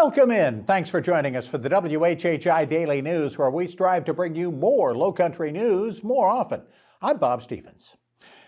Welcome in. Thanks for joining us for the WHHI Daily News, where we strive to bring you more Lowcountry news more often. I'm Bob Stevens.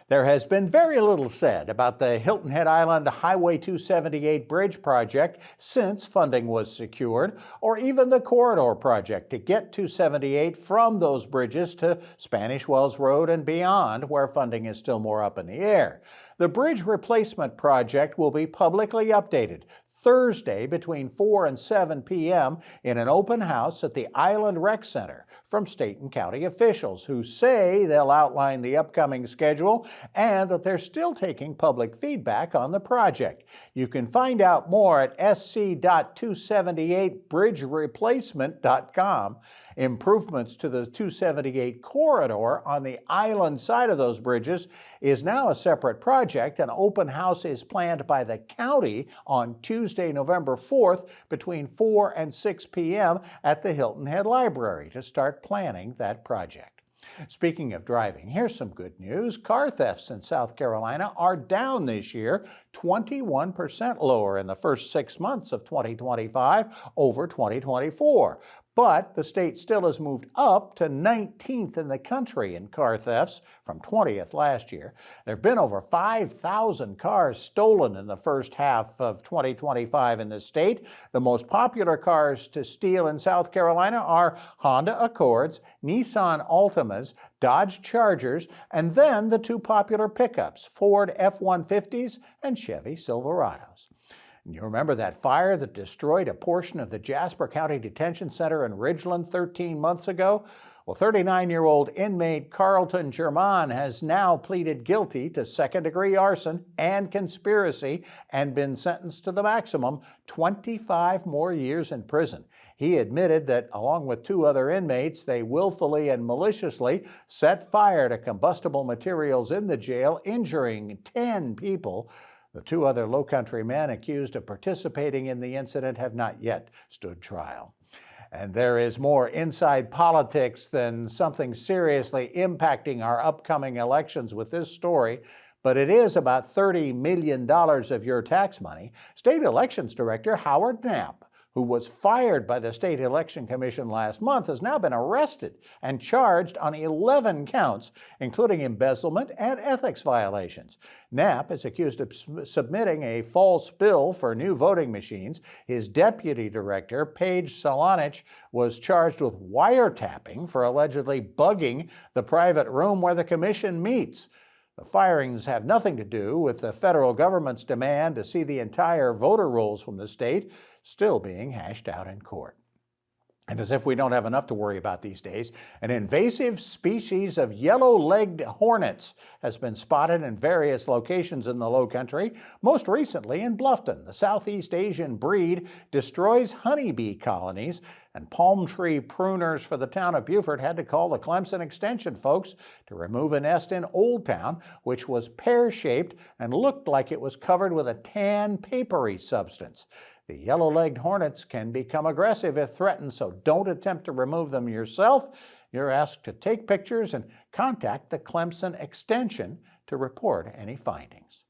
There has been very little said about the Hilton Head Island Highway 278 bridge project since funding was secured, or even the corridor project to get 278 from those bridges to Spanish Wells Road and beyond, where funding is still more up in the air. The bridge replacement project will be publicly updated Thursday between 4 and 7 p.m. in an open house at the Island Rec Center from state and county officials, who say they'll outline the upcoming schedule and that they're still taking public feedback on the project. You can find out more at sc.278bridgereplacement.com. Improvements to the 278 corridor on the island side of those bridges is now a separate project. An open house is planned by the county on Tuesday, November 4th between 4 and 6 p.m. at the Hilton Head Library to start planning that project. Speaking of driving, here's some good news. Car thefts in South Carolina are down this year, 21% lower in the first 6 months of 2025 over 2024. But the state still has moved up to 19th in the country in car thefts from 20th last year. There have been over 5,000 cars stolen in the first half of 2025 in the state. The most popular cars to steal in South Carolina are Honda Accords, Nissan Altimas, Dodge Chargers, and then the two popular pickups, Ford F-150s and Chevy Silverados. You remember that fire that destroyed a portion of the Jasper County Detention Center in Ridgeland 13 months ago? Well, 39-year-old inmate Carlton German has now pleaded guilty to second-degree arson and conspiracy and been sentenced to the maximum 25 more years in prison. He admitted that, along with two other inmates, they willfully and maliciously set fire to combustible materials in the jail, injuring 10 people. The two other Lowcountry men accused of participating in the incident have not yet stood trial. And there is more inside politics than something seriously impacting our upcoming elections with this story, but it is about $30 million of your tax money. State Elections Director Howard Knapp, who was fired by the State Election Commission last month, has now been arrested and charged on 11 counts, including embezzlement and ethics violations. Knapp is accused of submitting a false bill for new voting machines. His deputy director, Paige Solanich, was charged with wiretapping for allegedly bugging the private room where the commission meets. The firings have nothing to do with the federal government's demand to see the entire voter rolls from the state still being hashed out in court. And as if we don't have enough to worry about these days, an invasive species of yellow-legged hornets has been spotted in various locations in the Lowcountry, most recently in Bluffton. The Southeast Asian breed destroys honeybee colonies, and palm tree pruners for the town of Beaufort had to call the Clemson Extension folks to remove a nest in Old Town, which was pear-shaped and looked like it was covered with a tan, papery substance. The yellow-legged hornets can become aggressive if threatened, so don't attempt to remove them yourself. You're asked to take pictures and contact the Clemson Extension to report any findings.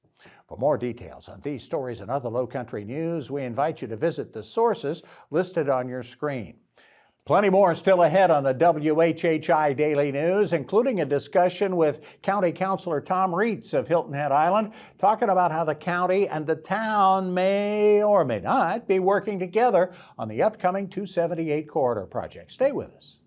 For more details on these stories and other Lowcountry news, we invite you to visit the sources listed on your screen. Plenty more still ahead on the WHHI Daily News, including a discussion with County Councilor Tom Reitz of Hilton Head Island, talking about how the county and the town may or may not be working together on the upcoming 278 corridor project. Stay with us.